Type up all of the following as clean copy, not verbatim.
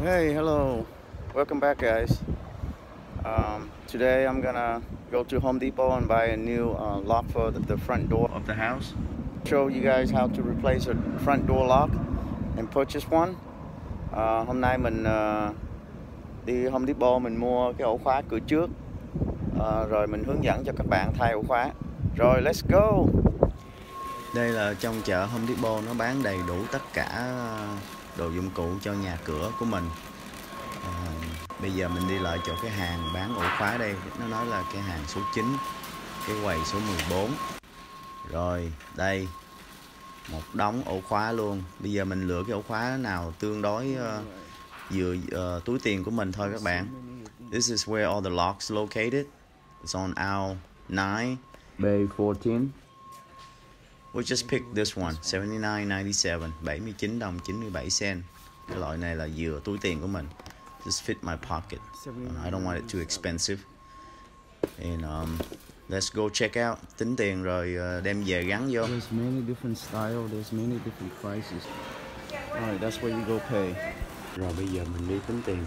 Hey, hello. Welcome back, guys. Today I'm gonna go to Home Depot and buy a new lock for the front door of the house. Show you guys how to replace a front door lock and purchase one. Hôm nay mình đi Home Depot mình mua cái ổ khóa cửa trước, rồi mình hướng dẫn cho các bạn thay ổ khóa. Rồi, let's go. Đây là trong chợ Home Depot, nó bán đầy đủ tất cả đồ dụng cụ cho nhà cửa của mình. Bây giờ mình đi lại chỗ cái hàng bán ổ khóa đây, nó nói là cái hàng số 9, cái quầy số 14. Rồi đây, một đống ổ khóa luôn. Bây giờ mình lựa cái ổ khóa nào tương đối vừa túi tiền của mình thôi các bạn. This is where all the locks located. It's on aisle 9, bay 14. We just picked this one, 79.97, 79 đồng 97 cent. Cái loại này là vừa túi tiền của mình. Just fit my pocket. I don't want it too expensive. And let's go check out. Tính tiền rồi đem về gắn vô. There's many different style. There's many different prices. Alright, that's where you go pay. Rồi bây giờ mình đi tính tiền.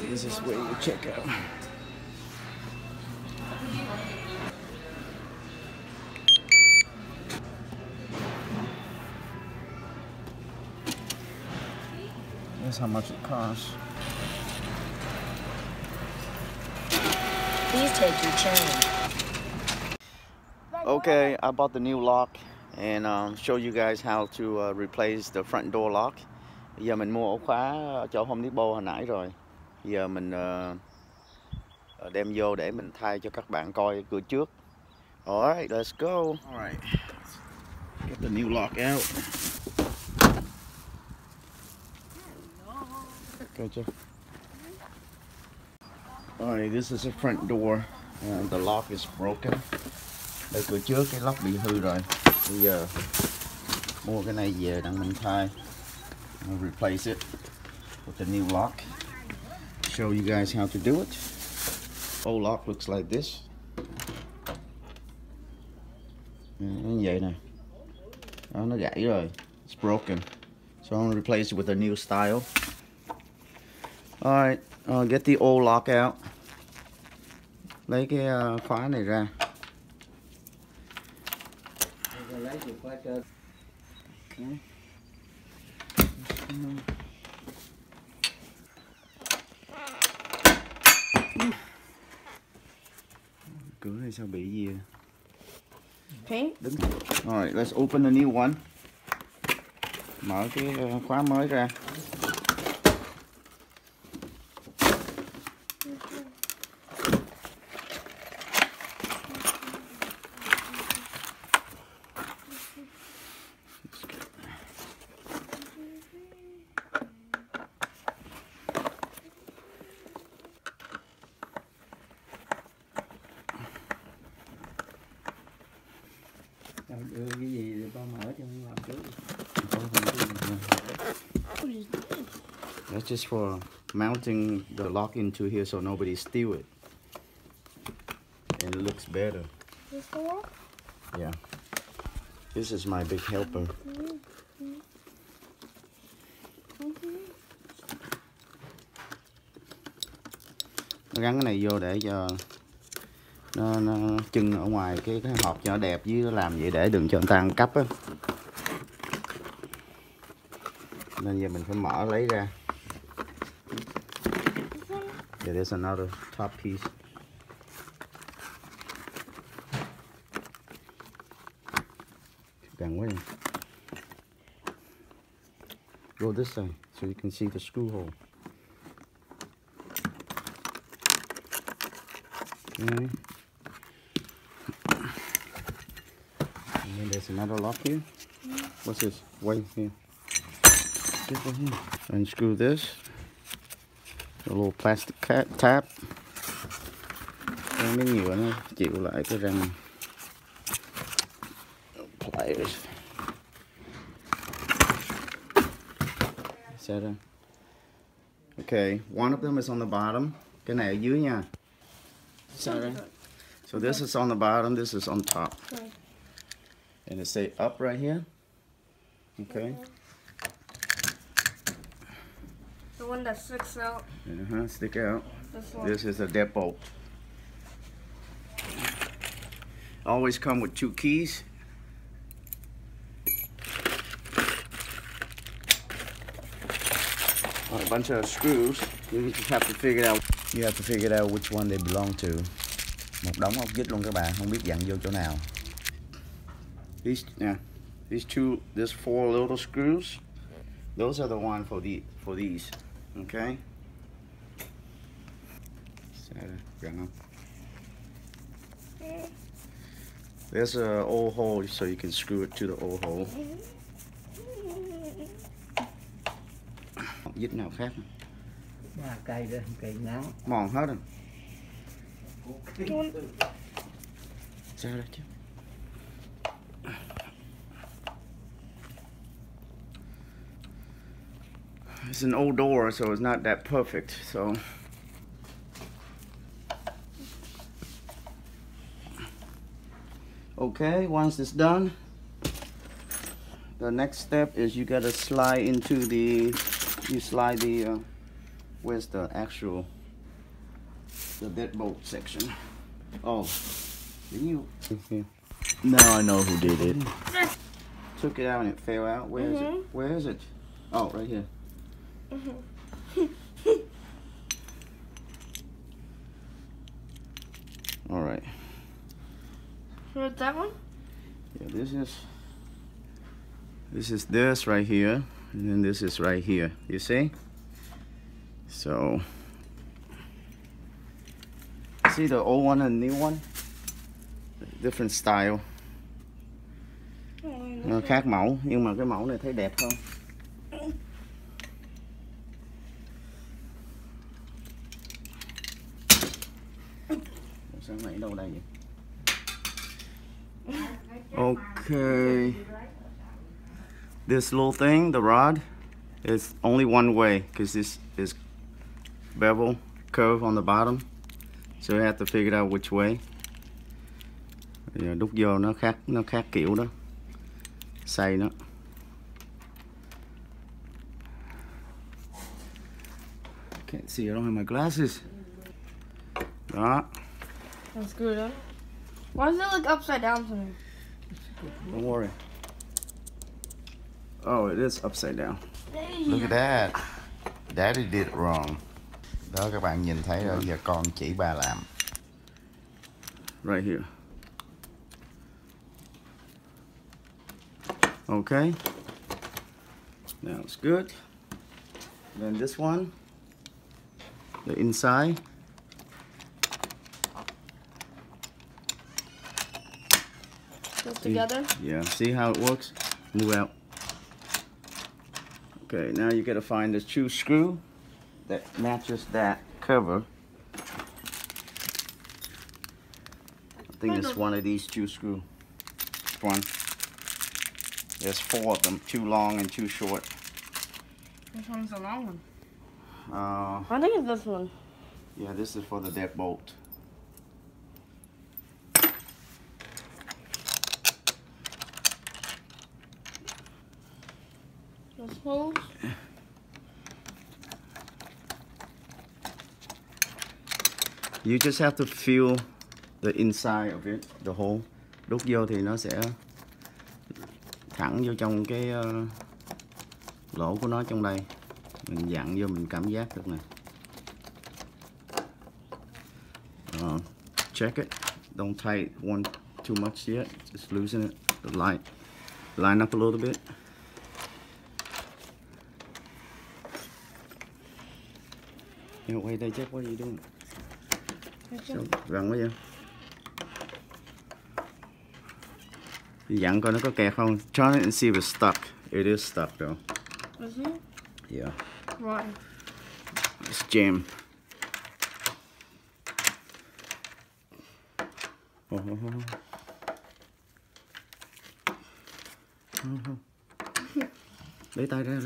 This is where you check out. Here's how much it costs. Please take your change. Okay, I bought the new lock and show you guys how to replace the front door lock. Bây giờ mình mua ổ khóa cho Home Depot hồi nãy rồi. Bây giờ mình đem vô để mình thay cho các bạn coi cửa trước. Alright, let's go. Alright, get the new lock out. Gotcha. Alright, this is the front door. The lock is broken. Đây cửa trước cái lock bị hư rồi. Bây giờ mua cái này về đặng mình thay. I'll replace it with the new lock. Show you guys how to do it. Old lock looks like this. Như vậy nè. Đó, nó gãy rồi. It's broken. So I'm gonna replace it with a new style. Alright, get the old lock out. Lấy cái khóa này ra. Okay. Cửa này sao bị gì? Paint? Đứng. Alright, let's open a new one. Mở cái khóa mới ra. Đưa cái gì để ba mở cho làm trước. That's just for mounting the lock into here so nobody steal it. And it looks better. This one? Yeah. This is my big helper. Nó gắn cái này vô để cho nó chân ở ngoài cái hộp cho nó đẹp, với nó làm vậy để đừng cho người ta ăn cắp á. Nên giờ mình phải mở lấy ra. Yeah, there's another top piece. Càng quá này. Go this side so you can see the screw hole. Okay. And then there's another lock here. What's this? Wait here. Get over here. Unscrew this. A little plastic tab. Cái miếng nhựa nó chịu lại cái răng. Pliers. Set up. Okay, one of them is on the bottom. Cái này ở dưới nha. So this is on the bottom, this is on top. And it say up right here. Okay. So one that sticks out. Stick out. This one. This is a deadbolt. Always come with 2 keys. A bunch of screws. You just have to figure it out. You have to figure it out which one they belong to. Một đống ốc vít luôn các bạn, không biết dặn vô chỗ nào. These 4 little screws. Those are the one for these. Okay. There's a old hole so you can screw it to the old hole. Vít nào khác? 3 cây đó, cây ngắn. Mòn hết rồi. Sao đây chứ? It's an old door, so it's not that perfect. So okay, once it's done, the next step is you gotta slide into the. You slide the. Where's the actual? The deadbolt section. Oh, didn't you? Now I know who did it. Took it out and it fell out. Where is it? Where is it? Oh, right here. All right. Where's that one? Yeah, this is this right here, and then this is right here. You see? So, see the old one and the new one? Different style. Nó khác mẫu, nhưng mà cái mẫu này thấy đẹp không? Sao này đâu đây vậy? Okay. This little thing, the rod, is only one way because this is bevel curve on the bottom, so you have to figure out which way. Giờ đút vô nó khác kiểu đó, xay nó. Can't see, I don't have my glasses. Đó. That's good, huh? Why does it look upside down to me? Don't worry. Oh, it is upside down. Look at that. Daddy did it wrong. Đó các bạn nhìn thấy rồi, giờ con chỉ bà làm. Right here. Okay. Now it's good. Then this one, the inside. Goes together? Yeah, see how it works? Move out. Okay, now you gotta find the true screw that matches that cover. I think it's one of these 2 screws. One. There's 4 of them, 2 long and 2 short. Which one's the long one? I think it's this one. Yeah, this is for the deadbolt. Those holes? You just have to feel the inside of it, the hole. Đút vô thì nó sẽ thẳng vô trong cái lỗ của nó trong đây. Mình dặn vô mình cảm giác được nè. Check it. Don't tight one too much yet. Just loosen it. Line up a little bit. Yeah, wait there, Jack. What are you doing? Gần quá vậy. Dặn coi nó có kẹt không. Try it and see if it's stuck. It is stuck though. Is it? Yeah. Why? It's jammed. Lấy tay ra,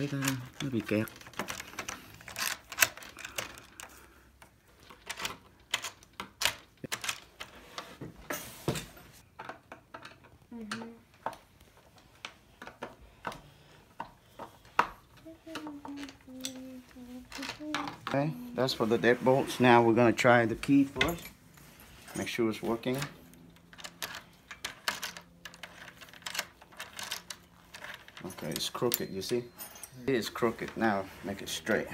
nó bị kẹt. Okay, that's for the deadbolts. Now we're gonna try the key first. Make sure it's working. Okay, it's crooked, you see? It is crooked. Now make it straight.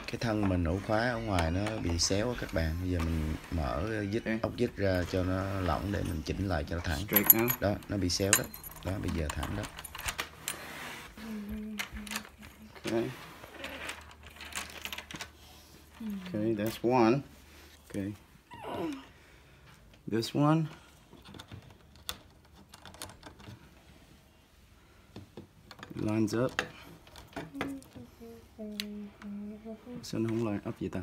Cái thân mình ổ khóa ở ngoài nó bị xéo các bạn. Bây giờ mình mở vít ốc vít ra cho nó lỏng để mình chỉnh lại cho nó thẳng. Đó, nó bị xéo đó. Đó, bây giờ thẳng đó. Okay. Okay, that's one. Okay. This one. Lines up. Sao nó không line up vậy ta?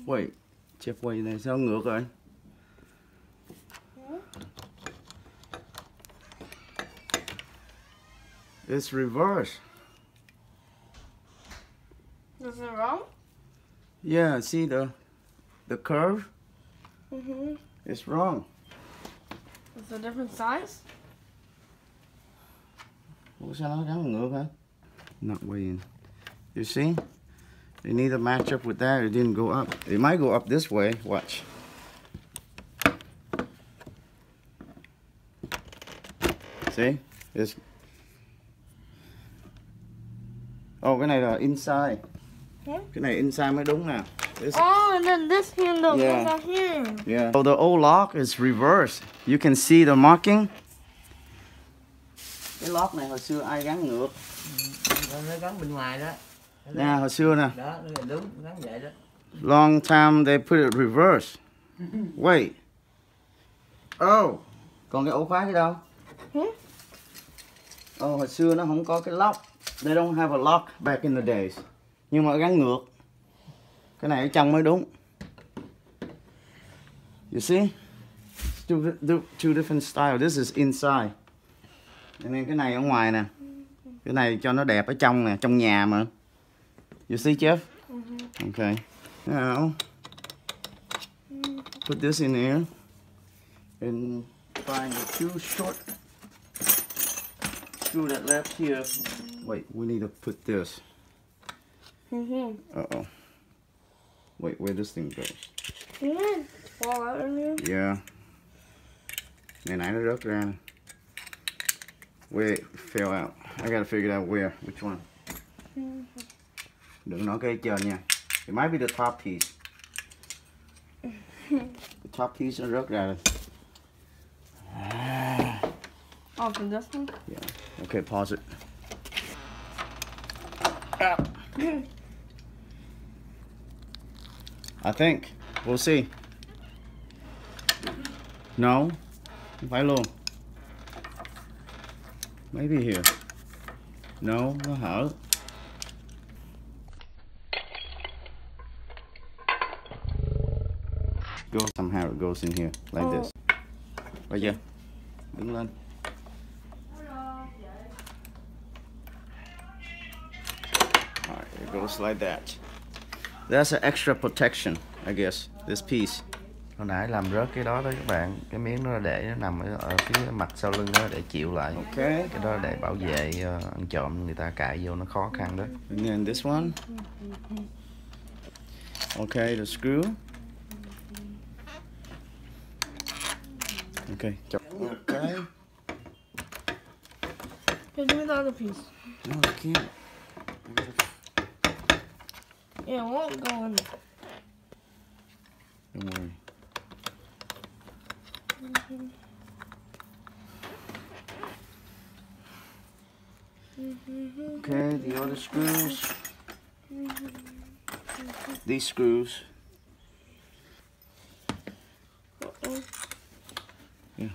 Wait, Jeff quay này sao ngược rồi? It's reverse. Is it wrong? Yeah, see the curve? It's wrong. It's a different size? Ủa sao nó gắn ngược hả? Not weighing. You see? They need to match up with that. It didn't go up. It might go up this way. Watch. See? It's... Oh, cái này là inside. Yeah. Cái này inside mới đúng nè. Oh, and then this handle Yeah. goes out here. Yeah. So the old lock is reversed. You can see the marking. Cái lock này hồi xưa ai gắn ngược? Nó gắn bên ngoài đó. Nè, hồi xưa nè. Đó, nó đúng, gắn vậy đó. Long time they put it reverse. Wait. Oh. Còn cái ổ khóa cái đâu? Oh, hồi xưa nó không có cái lock. They don't have a lock back in the days. Nhưng mà gắn ngược. Cái này ở trong mới đúng. You see? Two different styles. This is inside. Nên cái này ở ngoài nè. Cái này cho nó đẹp ở trong nè, trong nhà mà. You see, Jeff? Okay. Now, put this in here and find the two short screw that left here. Wait, we need to put this. Uh-oh. Wait, where this thing goes? Fall out in here? Yeah. Này nãy nó rớt ra. Where it fell out. I gotta figure out where. Which one? Đừng nói cái trên nha. It might be the top piece. The top piece nó rớt ra rồi. Oh, from this one? Yeah. Okay, pause it. I think. We'll see. No. Không phải luôn. Maybe here. No, nó hở. Go somehow it goes in here like this. Bây giờ đứng lên. Alright, it goes like that. That's an extra protection, I guess. This piece. Hồi nãy làm rớt cái đó các bạn. Cái miếng nó để nó nằm ở phía mặt sau lưng đó để chịu lại. Okay. Cái đó để bảo vệ ăn trộm người ta cạy vô nó khó khăn đó. And then this one. Okay, the screw. Okay. Okay. Hey, give me the other piece. No, I can't. Yeah, it won't go in there. Don't worry. Okay, the other screws. These screws. Yeah.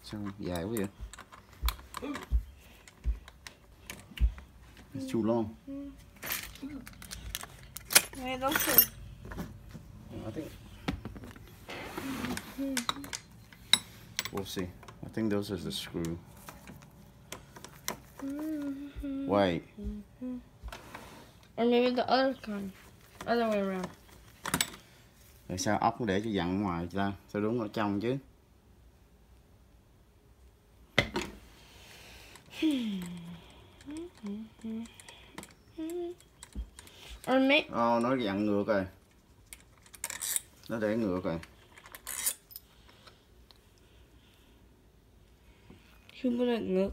Sao dài quá vậy? It's too long. Hey, those two. I think we'll see. I think those are the screw. Wait. Or maybe the other kind. Other way around. Rồi sao ốc để cho dặn ngoài ta? Sao đúng ở trong chứ? Or maybe... Nó dặn ngược rồi. Nó để ngược rồi. Should put it ngược.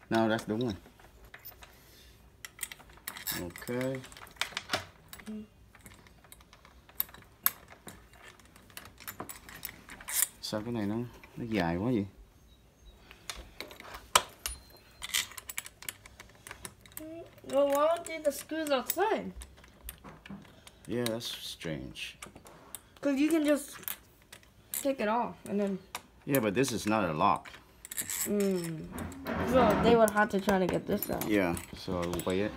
No, that's đúng rồi. Ok. Sao cái này nó dài quá vậy? Well, why don't the screws outside? Yeah, that's strange. Because you can just take it off and then... Yeah, but this is not a lock. So they would have to try to get this out. Yeah, so weigh it.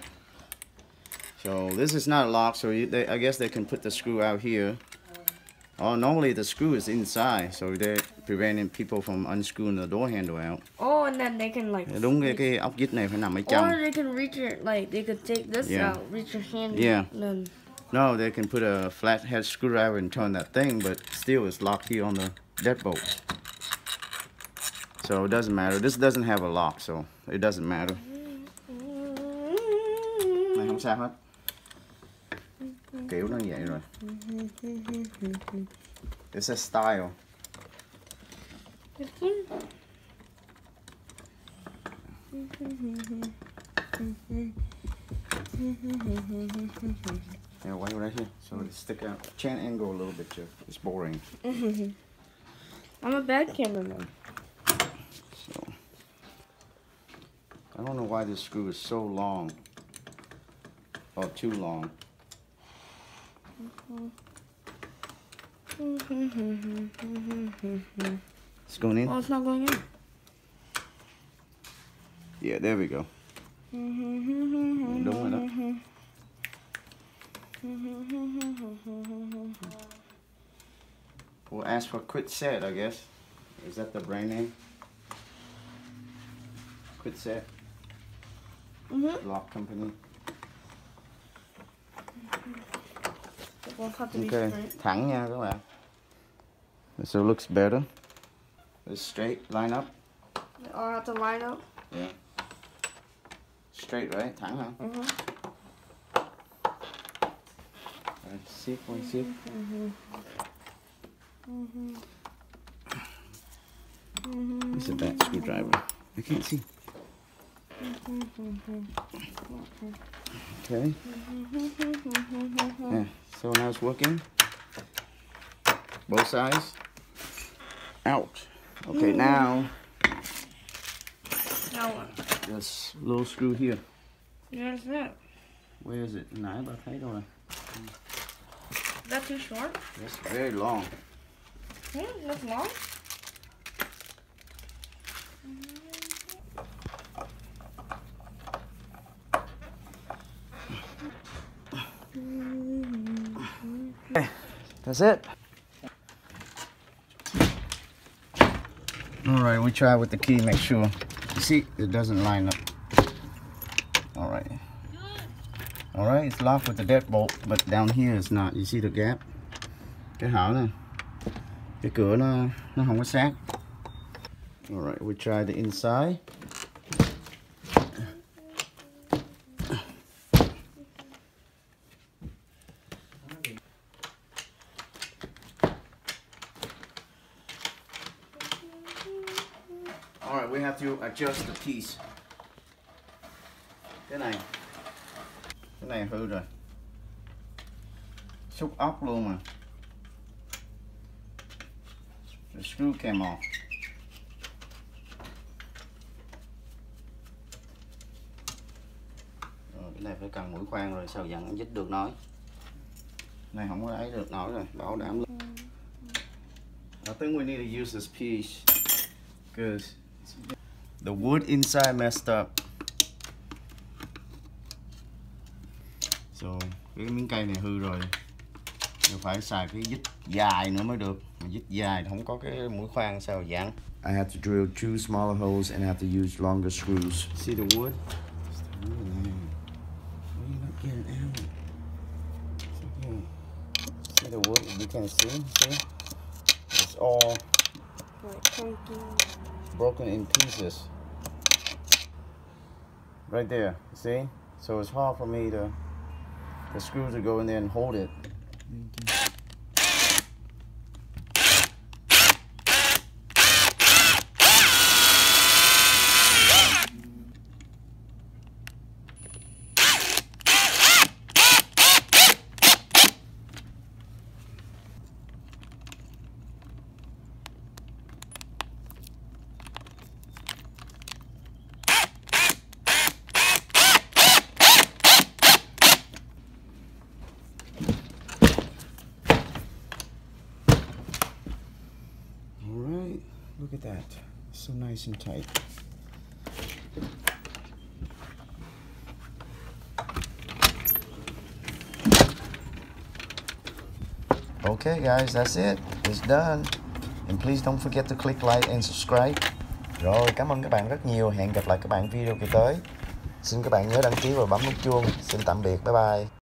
So this is not locked, so I guess they can put the screw out here. Oh, normally the screw is inside, so they're preventing people from unscrewing the door handle out. Oh, and then they can like... Đúng cái ốc vít này phải nằm ở trong. Or they can reach it, like they could take this out, reach your hand. Yeah. And then... No, they can put a flathead screwdriver and turn that thing, but still it's locked here on the deadbolt. So it doesn't matter. This doesn't have a lock, so it doesn't matter. Này không sao hết. Kiểu nó vậy rồi. It's a style. Yeah, why right here? So it stick out. Chain angle a little bit, Jeff. It's boring. I'm a bad cameraman. So I don't know why this screw is so long. Or too long. It's going in? Oh, it's not going in. Yeah, there we go. Đúng rồi đó. We'll ask for Quit Set, I guess. Is that the brand name? Quit Set. Lock company. Okay, thẳng nha các bạn. So it looks better. It's straight, line up. Oh, I have to line up? Yeah. Straight, right? Thẳng hả? Xếp, quay xếp. It's a bad screwdriver. I can't see. Okay. Yeah, so now it's working. Both sides. Out. Okay, now what? this little screw here. Where's that? Where is it? Nãy bà thấy đâu rồi. Is that too short? That's very long. That's long? Okay, that's it. Alright, we try with the key, make sure. You see, it doesn't line up. Alright. Alright, it's locked with the deadbolt, but down here it's not. You see the gap? Cái hở này. Cái cửa nó không có sát. Alright, we try the inside. Alright, we have to adjust the piece. Cái này hư rồi. Xúc ốc luôn mà. The screw came off. Rồi, cái này phải cần mũi khoan rồi sao dặn dít được nói. Này không có ấy được nổi rồi, bảo đảm luôn. I think we need to use this piece because the wood inside messed up. So cái miếng cây này hư rồi. Phải xài cái dít dài nữa mới được. Mà dít dài không có cái mũi khoan sao dặn. I had to drill 2 smaller holes and I have to use longer screws. See the wood? Why you not getting out? See the wood? You can see? It's all broken in pieces. Right there, see? So it's hard for me to, the screws to go in there and hold it. Look at that, so nice and tight. Okay guys, that's it. It's done. And please don't forget to click like and subscribe. Rồi, cảm ơn các bạn rất nhiều. Hẹn gặp lại các bạn video kỳ tới. Xin các bạn nhớ đăng ký và bấm nút chuông. Xin tạm biệt, bye bye.